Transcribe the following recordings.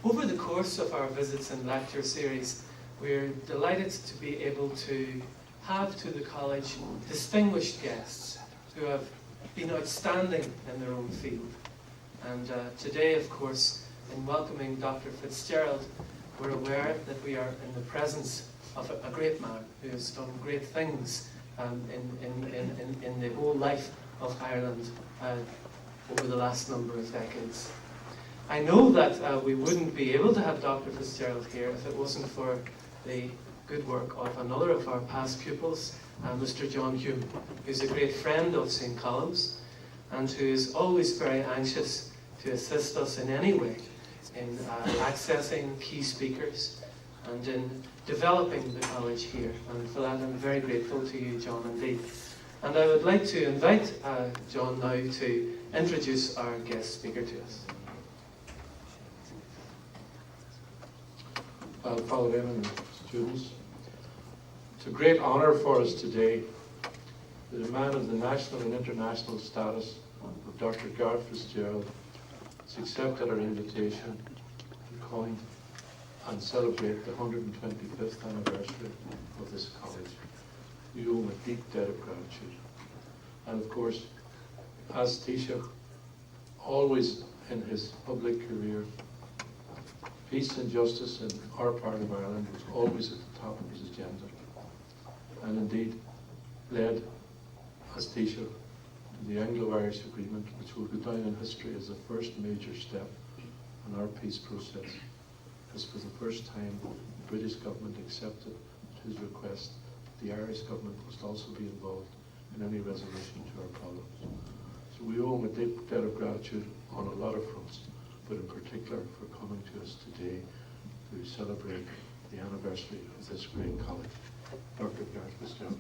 Over the course of our visits and lecture series, we're delighted to be able to have to the college distinguished guests who have been outstanding in their own field. And today, of course, in welcoming Dr. Fitzgerald, we're aware that we are in the presence of a great man who has done great things in the whole life of Ireland over the last number of decades. I know that we wouldn't be able to have Dr. Fitzgerald here if it wasn't for the good work of another of our past pupils, Mr. John Hume, who's a great friend of St. Colum's and who is always very anxious to assist us in any way in accessing key speakers and in developing the college here. And for that I'm very grateful to you, John, indeed. And I would like to invite John now to introduce our guest speaker to us. Father Eamon and students, it's a great honour for us today that a man of the national and international status of Dr. Garrett Fitzgerald has accepted our invitation to come and celebrate the 125th anniversary of this college. We owe him a deep debt of gratitude. And of course, as Taoiseach, always in his public career, peace and justice in our part of Ireland was always at the top of his agenda, and indeed led as Taoiseach to the Anglo-Irish Agreement, which will go down in history as the first major step in our peace process, because for the first time the British government accepted his request that the Irish government must also be involved in any resolution to our problems. So we owe him a deep debt of gratitude on a lot of fronts, but in particular for coming to us today to celebrate the anniversary of this great college. Dr. Garrett Fitzgerald.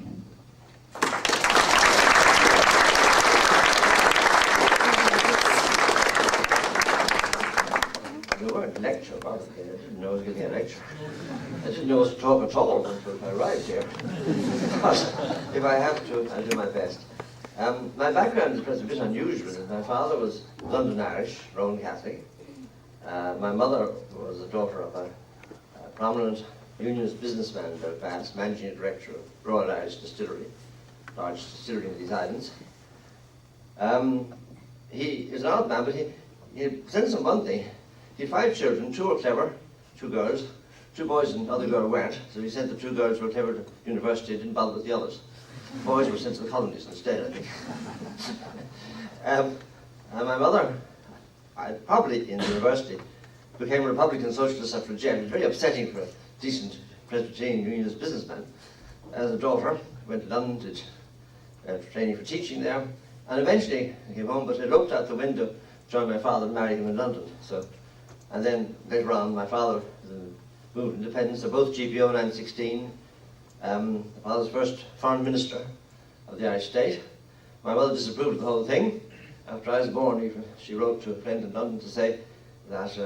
You weren't a lecture, by the way. I didn't know I was getting a lecture. I didn't know I was to talk at all until I arrived here. But if I have to, I'll do my best. My background is a bit unusual. My father was London Irish, Roman Catholic. My mother was the daughter of a prominent unionist businessman in Belfast, managing director of Royal Irish Distillery, largest distillery in these islands. He is an odd man, but he since one thing, he had 5 children, 2 were clever, 2 girls, 2 boys and the other girl weren't, so he sent the 2 girls who were clever to university, didn't bother with the others. The boys were sent to the colonies instead, I think. And my mother, probably in university, became a Republican socialist suffragette. It was very upsetting for a decent Presbyterian unionist businessman. As a daughter, went to London, did training for teaching there, and eventually came home, but eloped out the window, joined my father and married him in London. So, and then later on, my father moved independence. They're both GPO 916. My father's first foreign minister of the Irish state. My mother disapproved of the whole thing. After I was born, even, she wrote to a friend in London to say that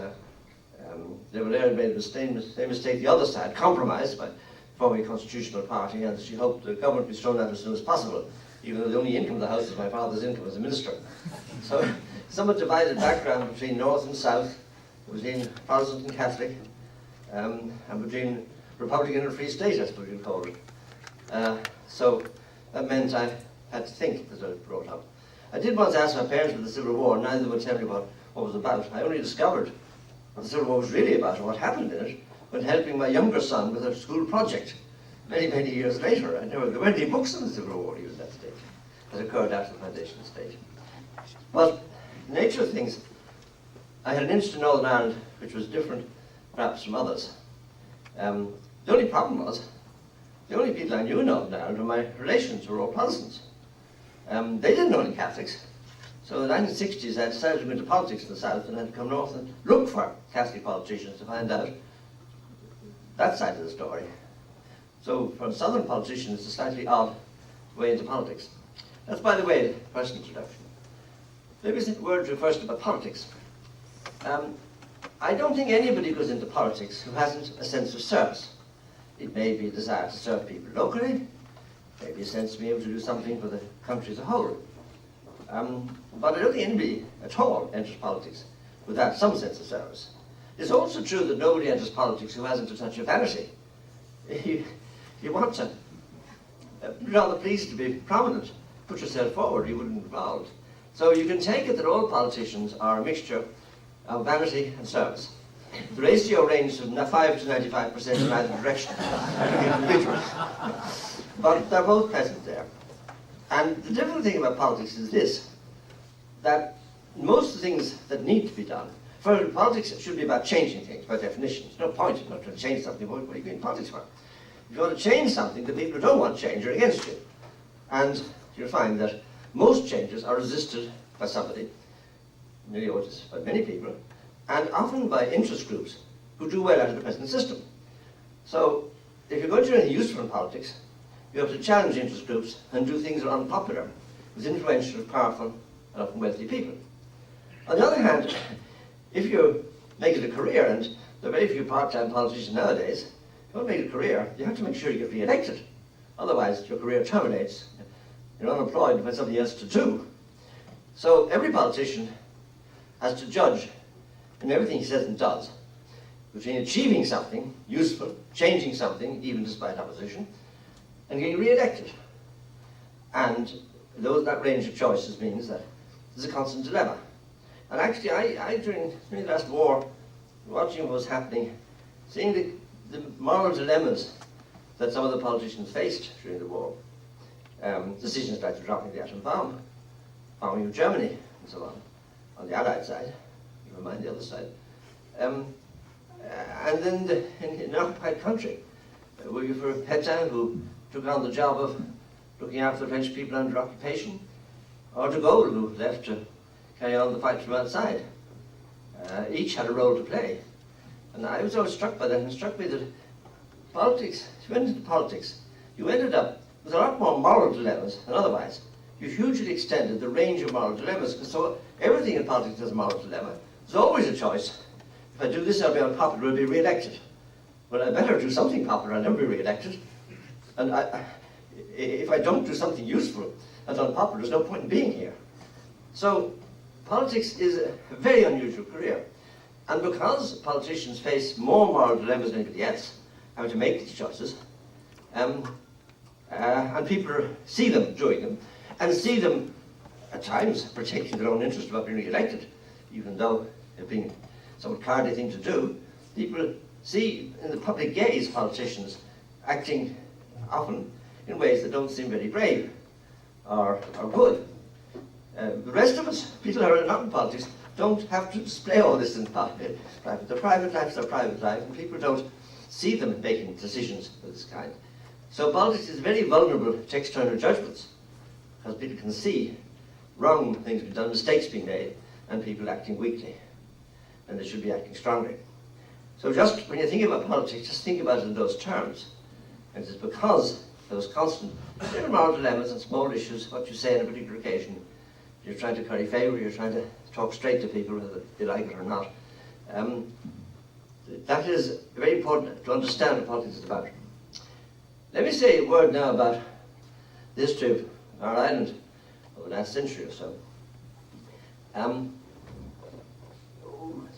De Valera made the same mistake the other side, compromised by forming a constitutional party, and she hoped the government would be thrown out as soon as possible, even though the only income of the house was my father's income as a minister. So, somewhat divided background between North and South, between Protestant and Catholic, and between Republican and Free State, I suppose you'd call it. So that meant I had to think as I was brought up. I did once ask my parents about the Civil War, neither would tell me what it was about. I only discovered what the Civil War was really about and what happened in it when helping my younger son with a school project many, many years later. There weren't any books on the Civil War even at that stage, that occurred after the foundation stage. But the nature of things, I had an interest in Northern Ireland which was different perhaps from others. The only problem was, the only people I knew in Northern Ireland were my relations who were all Protestants. They didn't know any Catholics. So in the 1960s I decided to go into politics in the South and I had to come north and look for Catholic politicians to find out that side of the story. So for a Southern politician it's a slightly odd way into politics. That's, by the way, the first introduction. Maybe a word first about politics. I don't think anybody goes into politics who hasn't a sense of service. It may be a desire to serve people locally, maybe a sense of being able to do something for the country as a whole. But I don't think anybody at all enters politics without some sense of service. It's also true that nobody enters politics who hasn't a touch of vanity. You want to rather pleased to be prominent, put yourself forward, you wouldn't be involved. So you can take it that all politicians are a mixture of vanity and service. The ratio ranges from 5 to 95% in either direction. But they're both present there. And the different thing about politics is this, that most of the things that need to be done, for politics should be about changing things by definition. There's no point in not trying to change something. What are you in politics for? If you want to change something, the people who don't want change are against you. And you'll find that most changes are resisted by somebody, nearly always by many people, and often by interest groups who do well out of the present system. So if you're going to do anything useful in politics, you have to challenge interest groups and do things that are unpopular with influential, powerful, and often wealthy people. On the other hand, if you make it a career, and there are very few part-time politicians nowadays, if you want to make it a career, you have to make sure you get re-elected. Otherwise, your career terminates. You're unemployed and find something else to do. So every politician has to judge in everything he says and does between achieving something useful, changing something, even despite opposition, and getting re-elected. And that range of choices means that there's a constant dilemma. And actually, I during the last war, watching what was happening, seeing the moral dilemmas that some of the politicians faced during the war, decisions like dropping the atom bomb, bombing of Germany, and so on the Allied side, never mind the other side. And then in an occupied country, were you for Pétain, who took on the job of looking after the French people under occupation, or de Gaulle, who left to carry on the fight from outside? Each had a role to play. And I was always struck by that, and it struck me that politics, if you went into politics, you ended up with a lot more moral dilemmas than otherwise. You hugely extended the range of moral dilemmas, so everything in politics is a moral dilemma. There's always a choice. If I do this, I'll be unpopular, I'll be re-elected. Well, I better do something popular, I'll never be re-elected. And if I don't do something useful and unpopular, there's no point in being here. So politics is a very unusual career. And because politicians face more moral dilemmas than anybody else, having to make these choices, and people see them doing them, and see them at times protecting their own interest about being re-elected, even though it being a somewhat cowardly thing to do, people see in the public gaze politicians acting often in ways that don't seem very brave or good. The rest of us, people who are not in politics, don't have to display all this in private. Their private life's their private life, and people don't see them making decisions of this kind. So politics is very vulnerable to external judgments, because people can see wrong things being done, mistakes being made, and people acting weakly, and they should be acting strongly. So just when you think about politics, just think about it in those terms. And it's because those constant little moral dilemmas and small issues, what you say on a particular occasion, you're trying to curry favour, you're trying to talk straight to people whether they like it or not. That is very important to understand what politics is about. Let me say a word now about the history of our island over the last century or so.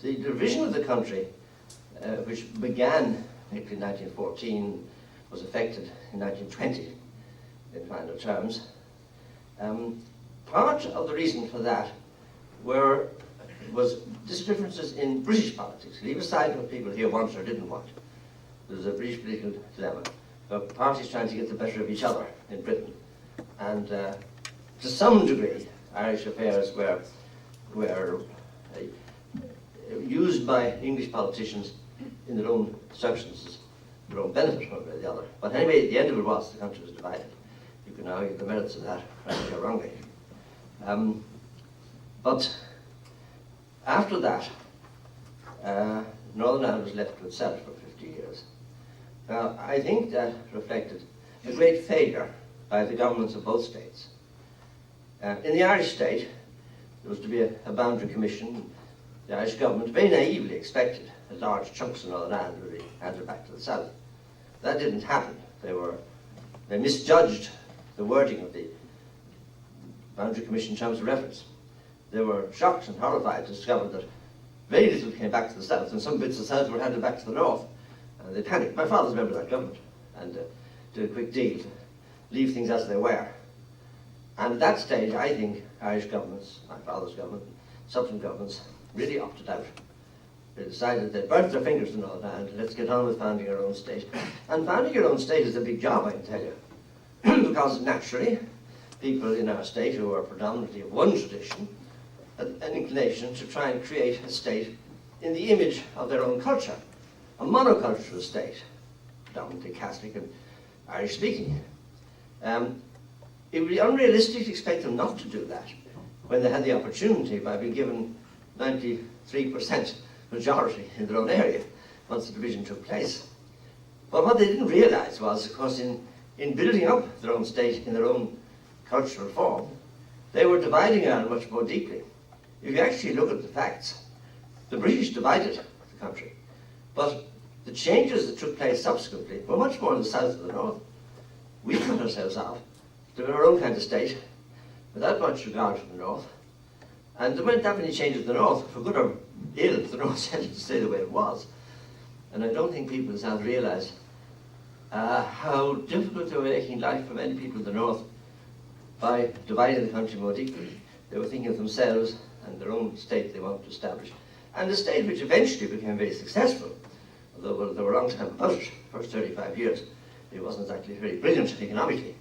The division of the country, which began in 1914, was effected in 1920 in final terms. Part of the reason for that was differences in British politics. Leave aside what people here wanted or didn't want. There was a British political dilemma. Parties trying to get the better of each other in Britain. And to some degree, Irish affairs were used by English politicians in their own circumstances, their own benefit, one way or the other. But anyway, the end of it was the country was divided. You can argue the merits of that, rightly or wrongly. But after that, Northern Ireland was left to itself for 50 years. Now, I think that reflected a great failure by the governments of both states. In the Irish state, there was to be a boundary commission. The Irish government very naively expected that large chunks of Northern Ireland would be handed back to the south. That didn't happen. They misjudged the wording of the boundary commission in terms of reference. They were shocked and horrified to discover that very little came back to the south, and some bits of the south were handed back to the north. And they panicked. My father's a member of that government, and did a quick deal to leave things as they were. And at that stage, I think Irish governments, my father's government, subsequent governments, really opted out. They decided they'd burnt their fingers in all that, and let's get on with founding our own state. And founding your own state is a big job, I can tell you. Because naturally, people in our state who are predominantly of one tradition had an inclination to try and create a state in the image of their own culture, a monocultural state, predominantly Catholic and Irish-speaking. It would be unrealistic to expect them not to do that when they had the opportunity by being given 93% majority in their own area once the division took place. But what they didn't realise was, of course, in building up their own state in their own cultural form, they were dividing Ireland much more deeply. If you actually look at the facts, the British divided the country, but the changes that took place subsequently were much more in the south than the north. We cut ourselves off to our own kind of state without much regard for the north, and there weren't that many changes in the north. For good or ill, the north tended to stay the way it was. And I don't think people in the south realise how difficult they were making life for many people in the north by dividing the country more deeply. They were thinking of themselves and their own state they wanted to establish. And a state which eventually became very successful, although there were a long time about it, the first 35 years, it wasn't exactly very brilliant economically,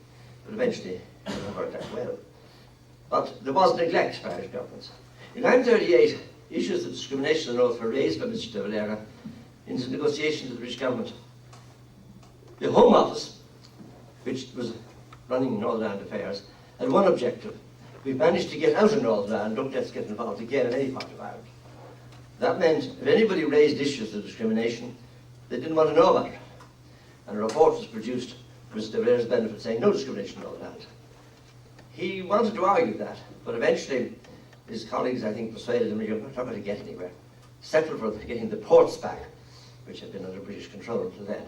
but eventually it worked out well. But there was neglect by Irish governments. In 1938, issues of discrimination in the north were raised by Mr. de Valera in his negotiations with the British government. The Home Office, which was running Northern Ireland affairs, had one objective. We managed to get out of Northern Ireland, don't let's get involved again in any part of Ireland. That meant if anybody raised issues of discrimination, they didn't want to know about it. And a report was produced for Mr. de Valera's benefit saying no discrimination in Northern Ireland. He wanted to argue that, but eventually his colleagues, I think, persuaded him, you're not going to get anywhere. Settled for getting the ports back, which had been under British control until then,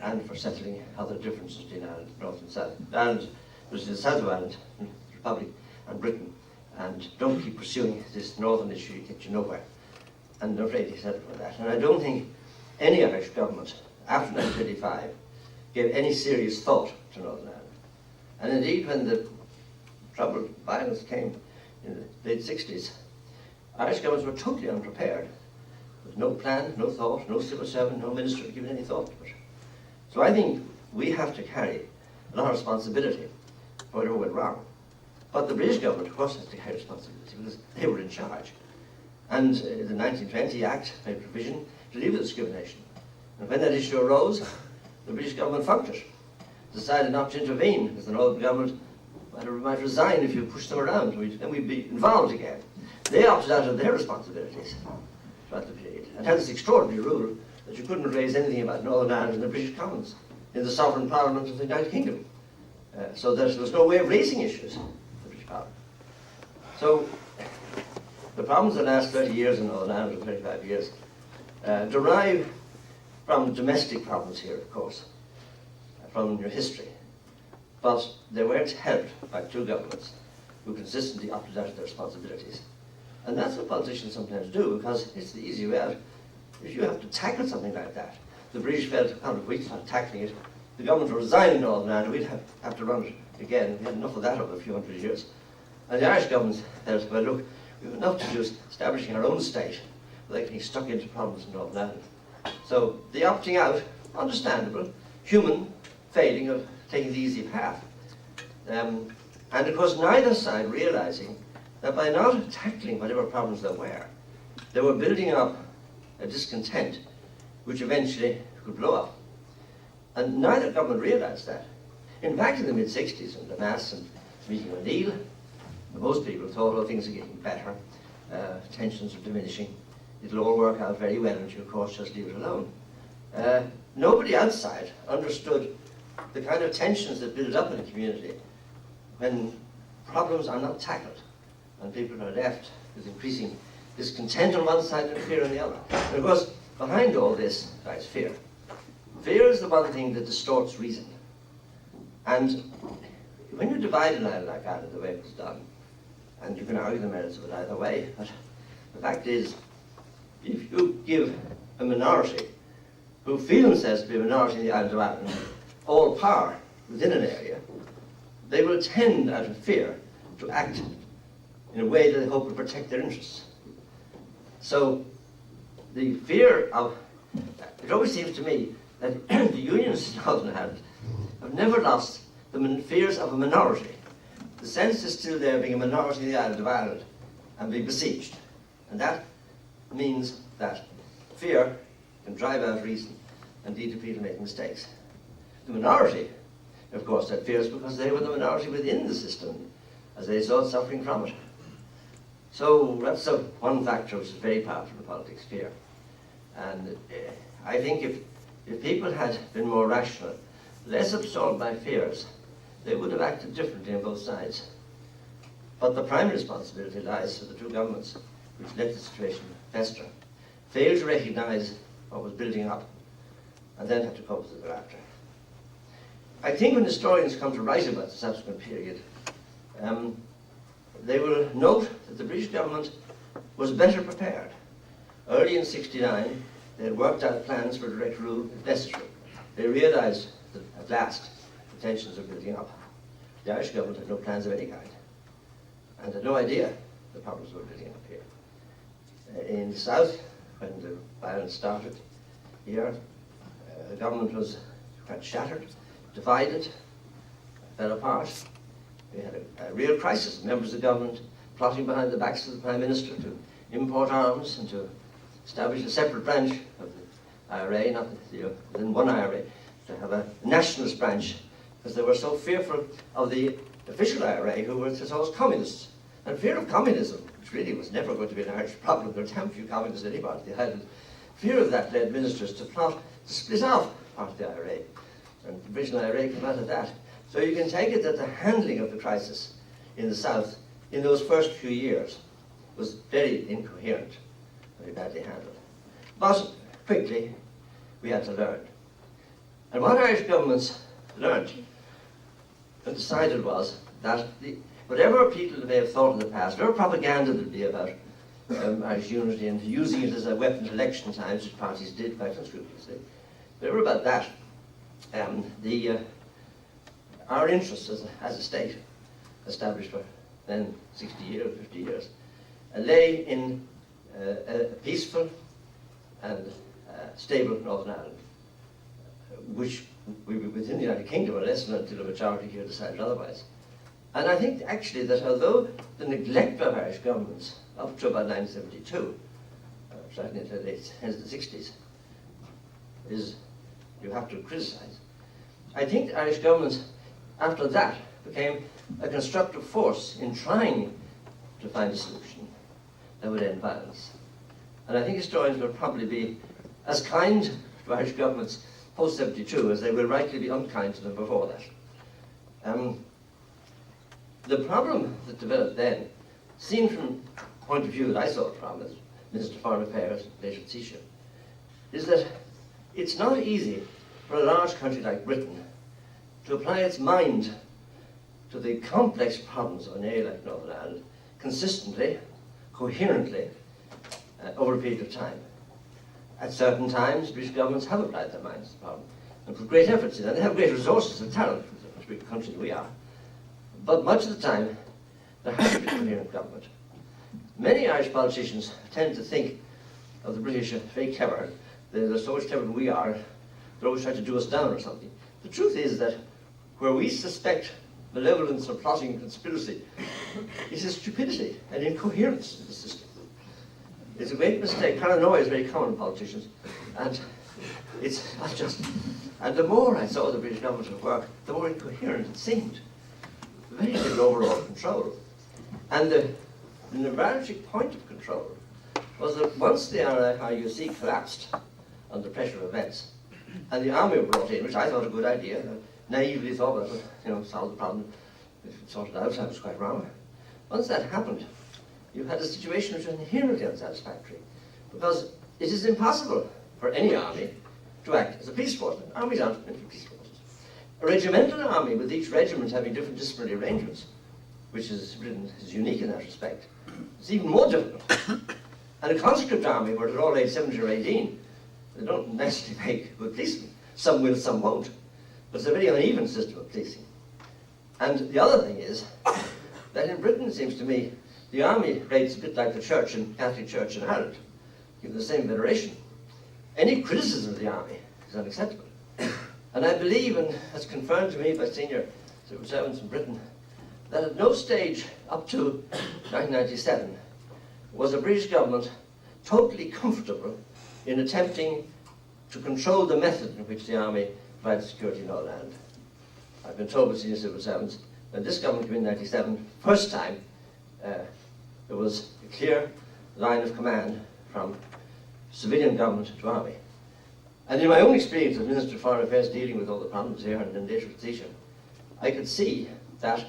and for settling other differences between Ireland, North and South. Ireland was in the south of Ireland, the Republic, and Britain, and don't keep pursuing this northern issue, you get you nowhere. And I'm afraid he settled for that. And I don't think any Irish government, after 1935, gave any serious thought to Northern Ireland. And indeed, when the troubled violence came in the late 60s, Irish governments were totally unprepared, with no plan, no thought, no civil servant, no minister giving any thought to it. So I think we have to carry a lot of responsibility for whatever went wrong. But the British government, of course, has to carry responsibility because they were in charge. And the 1920 Act made provision to deal with discrimination. And when that issue arose, the British government funked it, decided not to intervene, because the Northern government might resign if you pushed them around, and we'd be involved again. They opted out of their responsibilities throughout the period, and had this extraordinary rule that you couldn't raise anything about Northern Ireland in the British Commons, in the sovereign parliament of the United Kingdom. So there was no way of raising issues in the British Parliament. So the problems of the last 30 years in Northern Ireland, or 35 years, derive from domestic problems here, of course, from your history. But they weren't helped by two governments who consistently opted out of their responsibilities. And that's what politicians sometimes do, because it's the easy way out. If you have to tackle something like that, the British felt, oh, if we start tackling it, the government will resign in Northern Ireland, we'd have to run it again. We had enough of that over a few hundred years. And the Irish government felt, well, look, we've enough to do establishing our own state without getting stuck into problems in Northern Ireland. So the opting out, understandable, human failing of taking the easy path. And of course, neither side realizing that by not tackling whatever problems there were, they were building up a discontent which eventually could blow up. And neither government realized that. In fact, in the mid-60s, in the Mass and meeting O'Neill, most people thought, oh, things are getting better, tensions are diminishing, it'll all work out very well, and you, of course, just leave it alone. Nobody outside understood the kind of tensions that build up in a community when problems are not tackled, and people are left with increasing discontent on one side and fear on the other. And of course, behind all this lies fear. Fear is the one thing that distorts reason. And when you divide an island like Ireland the way it was done, and you can argue the merits of it either way, but the fact is, if you give a minority who feel themselves to be a minority in the island of Ireland all power within an area, they will tend, out of fear, to act in a way that they hope will protect their interests. So the fear of, it always seems to me that the unions in Northern Ireland have never lost the fears of a minority. The sense is still there being a minority in the island of Ireland and being besieged. And that means that fear can drive out reason and lead to people making mistakes. The minority, of course, had fears because they were the minority within the system as they saw it suffering from it. So that's one factor which is very powerful in politics, fear. And I think if people had been more rational, less absorbed by fears, they would have acted differently on both sides. But the primary responsibility lies with the two governments which let the situation fester, failed to recognise what was building up, and then had to cope with it thereafter. I think when historians come to write about the subsequent period, they will note that the British government was better prepared. Early in '69, they had worked out plans for direct rule if necessary. They realised that at last the tensions were building up. The Irish government had no plans of any kind and had no idea the problems were building up here. In the south, when the violence started here, the government was quite shattered, divided, fell apart. We had a real crisis. Members of the government plotting behind the backs of the Prime Minister to import arms and to establish a separate branch of the IRA, not within one IRA, to have a nationalist branch, because they were so fearful of the official IRA, who were themselves communists. And fear of communism, which really was never going to be an Irish problem, there were damn few communists in any part of the island. Fear of that led ministers to plot to split off part of the IRA. And the provisional IRA came out of that. So you can take it that the handling of the crisis in the south in those first few years was very incoherent, very badly handled. But quickly, we had to learn. And what Irish governments learned and decided was that whatever people may have thought in the past, whatever propaganda there'd be about Irish unity and using it as a weapon at election times, which parties did quite unscrupulously, whatever about that, our interests as a state, established for then 60 years, 50 years, lay in a peaceful and stable Northern Ireland, which we within the United Kingdom, unless and until a majority here decided otherwise. And I think actually that although the neglect of Irish governments up to about 1972, certainly into the end of the 60s, is, you have to criticise. I think the Irish governments after that became a constructive force in trying to find a solution that would end violence. And I think historians will probably be as kind to Irish governments post-72 as they will rightly be unkind to them before that. The problem that developed then, seen from the point of view that I saw it from as Minister of Foreign Affairs, later at Taoiseach, is that it's not easy for a large country like Britain to apply its mind to the complex problems of an area like Northern Ireland consistently, coherently, over a period of time. At certain times, British governments have applied their minds to the problem and put great efforts in, and they have great resources and talent for the big country that we are. But much of the time, there hasn't been a coherent government. Many Irish politicians tend to think of the British as very clever. They're so much cleverer than we are. They're always trying to do us down or something. The truth is that where we suspect malevolence or plotting and conspiracy, it is stupidity and incoherence in the system. It's a great mistake. Paranoia is very common in politicians, and it's not just. And the more I saw the British government at work, the more incoherent it seemed. Very little overall control. And the neuralgic point of control was that once the RUC collapsed under pressure of events, and the army were brought in, which I thought a good idea, naively thought that would solve the problem. If it sorted out, I was quite wrong. Once that happened, you had a situation which was inherently unsatisfactory, because it is impossible for any army to act as a police force. Armies aren't meant for police forces. A regimental army, with each regiment having different disciplinary arrangements, which is unique in that respect, is even more difficult. And a conscript army, where they're all aged 17 or 18, they don't necessarily make good policemen. Some will, some won't. But it's a very uneven system of policing. And the other thing is that in Britain, it seems to me, the army rates a bit like the church and Catholic Church in Ireland, given the same veneration. Any criticism of the army is unacceptable. And I believe, and that's confirmed to me by senior civil servants in Britain, that at no stage up to 1997 was the British government totally comfortable in attempting to control the method in which the army provided security in our land. I've been told by senior civil servants, when this government came in 1997, first time, there was a clear line of command from civilian government to army. And in my own experience as Minister of Foreign Affairs dealing with all the problems here and then later with Taoiseach, I could see that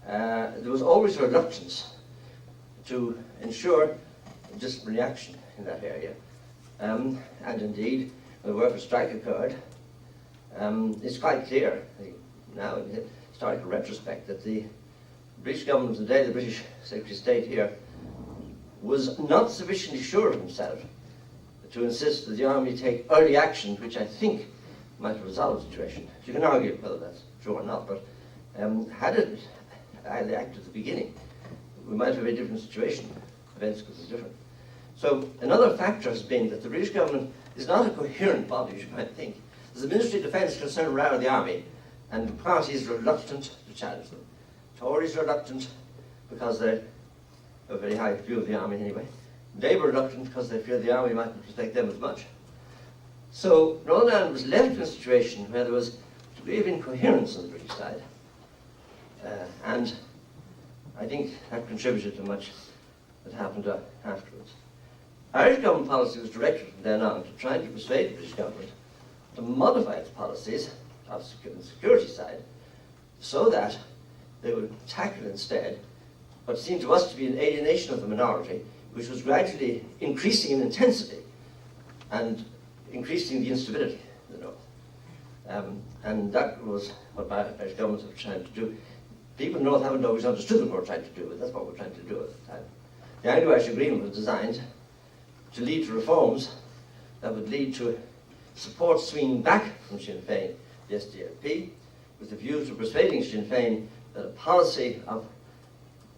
there was always a reluctance to ensure disciplinary action in that area. And indeed, when the workers' strike occurred, it's quite clear now in historical retrospect that the British government today, the British Secretary of State here, was not sufficiently sure of himself to insist that the army take early action, which I think might have resolved the situation. You can argue whether that's true or not, but had they acted at the beginning, we might have a very different situation. Events could be different. So another factor has been that the British government is not a coherent body, as you might think. There's a Ministry of Defence concerned around the army, and the parties are reluctant to challenge them. Tories are reluctant because they have a very high view of the army anyway. Labour reluctant because they fear the army mightn't respect them as much. So Northern Ireland was left in a situation where there was a degree of incoherence on the British side. And I think that contributed to much that happened afterwards. Irish government policy was directed from then on to try to persuade the British government to modify its policies on the security side so that they would tackle instead what seemed to us to be an alienation of the minority, which was gradually increasing in intensity and increasing the instability in the North. And that was what Irish governments were trying to do. People in the North haven't always understood what we're trying to do, but that's what we're trying to do at the time. The Anglo-Irish Agreement was designed to lead to reforms that would lead to support swinging back from Sinn Féin, the SDLP, with the view to persuading Sinn Féin that a policy of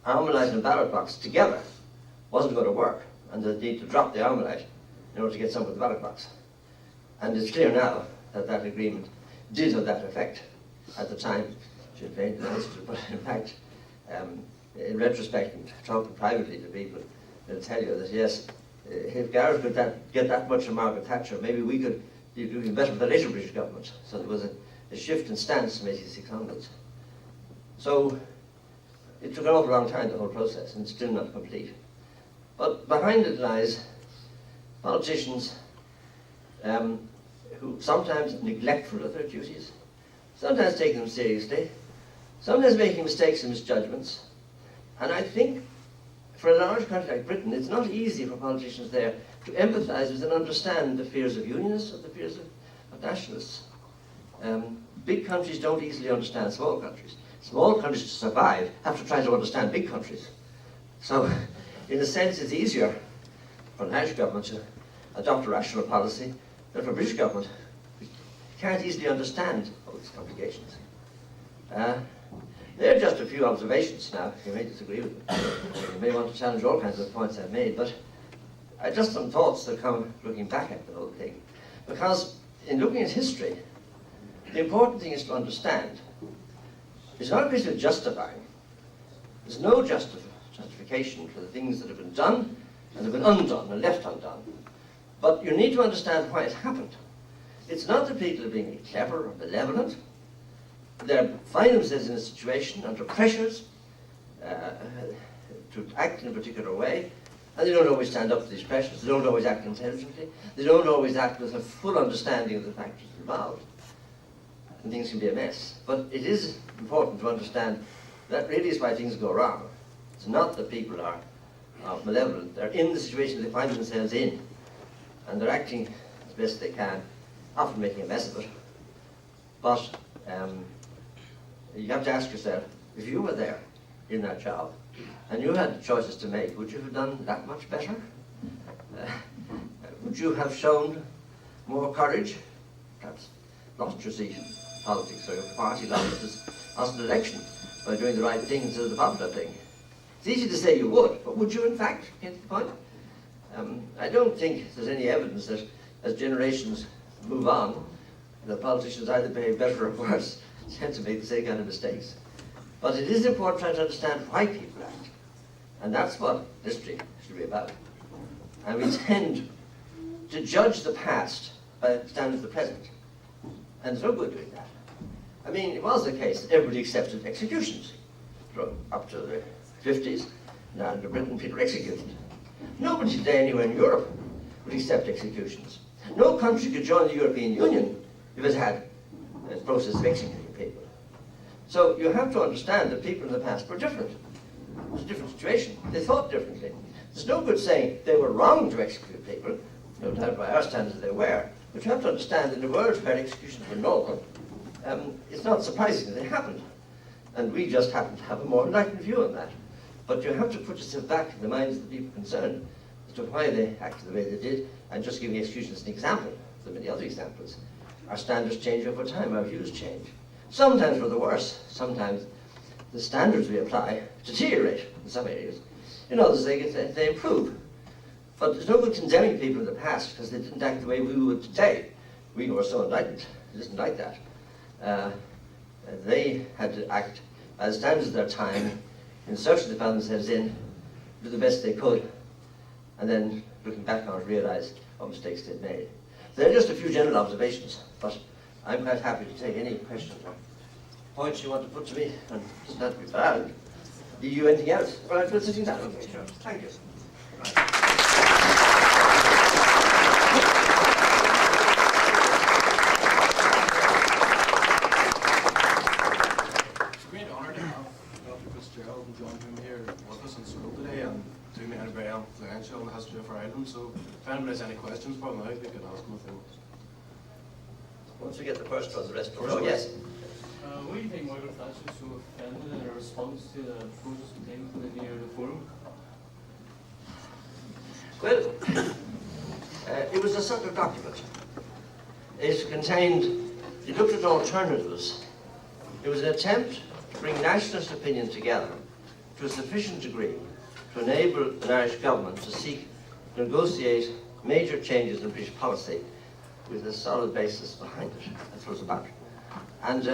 Armalite and ballot box together wasn't going to work, and that they need to drop the Armalite in order to get some of the ballot box. And it's clear now that that agreement did have that effect at the time. Sinn Féin denounced it, but in fact, in retrospect, and talking privately to people, they'll tell you that yes, if Garrett could get that much from Margaret Thatcher, maybe we could do even better with the later British government. So there was a shift in stance from 86 onwards. So it took an awful long time, the whole process, and it's still not complete. But behind it lies politicians who sometimes neglectful of their duties, sometimes taking them seriously, sometimes making mistakes and misjudgments. And I think for a large country like Britain, it's not easy for politicians there to empathise with and understand the fears of unionists or the fears of nationalists. Big countries don't easily understand small countries. Small countries to survive have to try to understand big countries. So, in a sense, it's easier for an Irish government to adopt a rational policy than for a British government. We can't easily understand all these complications. There are just a few observations now. You may disagree with them. You may want to challenge all kinds of points I've made, but just some thoughts that come looking back at the whole thing. Because in looking at history, the important thing is to understand it's not a question of justifying. There's no justification for the things that have been done and have been undone and left undone. But you need to understand why it happened. It's not that people are being clever or benevolent. They find themselves in a situation under pressures to act in a particular way, and they don't always stand up to these pressures. They don't always act intelligently. They don't always act with a full understanding of the factors involved. And things can be a mess. But it is important to understand that really is why things go wrong. It's not that people are malevolent. They're in the situation they find themselves in, and they're acting as best they can, often making a mess of it. But you have to ask yourself, if you were there in that job, and you had choices to make, would you have done that much better? Would you have shown more courage? Perhaps lost your seat in politics, or your party lost an election by doing the right thing instead of the popular thing. It's easy to say you would, but would you in fact get to the point? I don't think there's any evidence that as generations move on, the politicians either behave better or worse, tend to make the same kind of mistakes. But it is important trying to understand why people act. And that's what history should be about. And we tend to judge the past by the standards of the present. And it's no good doing that. I mean, it was the case that everybody accepted executions. From up to the 50s, now in Britain, people were executed. Nobody today anywhere in Europe would accept executions. No country could join the European Union if it had a process of executing people. So you have to understand that people in the past were different. It was a different situation. They thought differently. There's no good saying they were wrong to execute people. No doubt by our standards they were. But you have to understand that in a world where executions were normal, it's not surprising that they happened. And we just happen to have a more enlightened view on that. But you have to put yourself back in the minds of the people concerned as to why they acted the way they did. And just giving executions as an example, there are many other examples. Our standards change over time, our views change. Sometimes for the worse, sometimes the standards we apply deteriorate in some areas. In others they improve. But there's no good condemning people in the past because they didn't act the way we would today. We were so enlightened, it isn't like that. They had to act by the standards of their time, in search they found themselves in, do the best they could, and then looking back on it realize what mistakes they'd made. They're just a few general observations, but I'm quite happy to take any questions or points you want to put to me, and it doesn't have to be bad. Do you anything else? All right, we're sitting down. Okay, sure. Thank you. It's a great honour to have Dr. Fitzgerald and John Hume here with us in school today, and two men are very influential in the history of our island. So if anybody has any questions for them now, they can ask them if they want. Once we get the first one, the rest will. Oh, yes. What do you think Margaret Thatcher was so offended in her response to the proposals contained in the New Forum? Well, it was a sort of document. It contained, it looked at alternatives. It was an attempt to bring nationalist opinion together to a sufficient degree to enable an Irish government to seek to negotiate major changes in British policy with a solid basis behind it. That's what it was about. And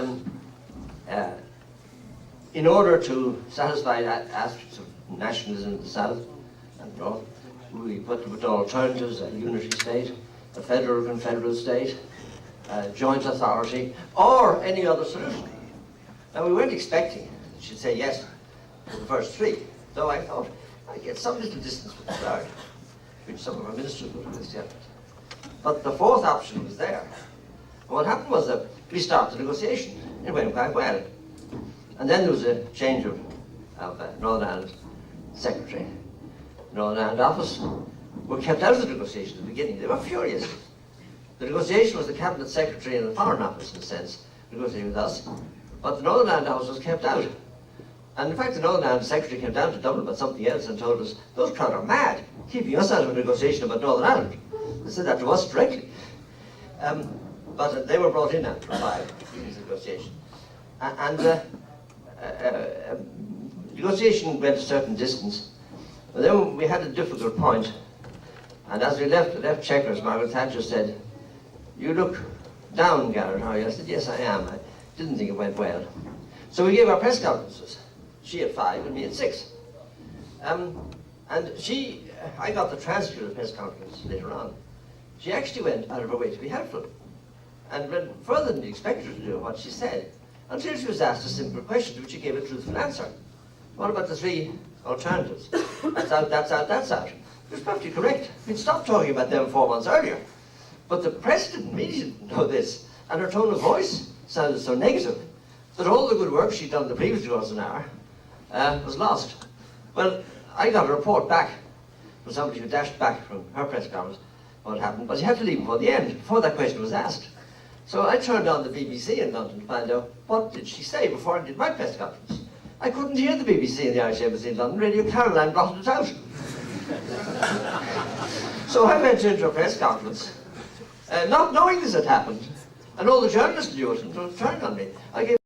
in order to satisfy aspects of nationalism in the South and North, we put alternatives: a unity state, a federal confederal state, a joint authority, or any other solution. Now, we weren't expecting that she'd say yes to the first three, though I thought I'd get some little distance with the third, which some of our ministers would have accepted. But the fourth option was there. And what happened was that we started the negotiation. It went quite well. And then there was a change of Northern Ireland Secretary. Northern Ireland Office were kept out of the negotiation at the beginning. They were furious. The negotiation was the Cabinet Secretary and the Foreign Office, in a sense, negotiating with us. But the Northern Ireland Office was kept out. And in fact, the Northern Ireland Secretary came down to Dublin about something else and told us, those crowd are mad, keeping us out of a negotiation about Northern Ireland. They said that to us directly. But they were brought in after a while in this negotiation. Negotiation went a certain distance. But then we had a difficult point. And as we left Chequers, Margaret Thatcher said, "You look down, Garrett, are you?" I said, "Yes, I am. I didn't think it went well." So we gave our press conferences. She at 5 and me at 6. I got the transcript of the press conference later on. She actually went out of her way to be helpful and went further than we expected her to do what she said, until she was asked a simple question to which she gave a truthful answer. What about the three alternatives? That's out, that's out, that's out. It was perfectly correct. We'd stopped talking about them 4 months earlier. But the press didn't know this, and her tone of voice sounded so negative that all the good work she'd done the previous 2 hours an hour was lost. Well, I got a report back from somebody who dashed back from her press conference what happened, but you had to leave before the end, before that question was asked. So I turned on the BBC in London to find out what did she say before I did my press conference. I couldn't hear the BBC in the Irish Embassy in London. Radio Caroline blotted it out. So I went into a press conference, not knowing this had happened, and all the journalists knew it and were trying on me. I gave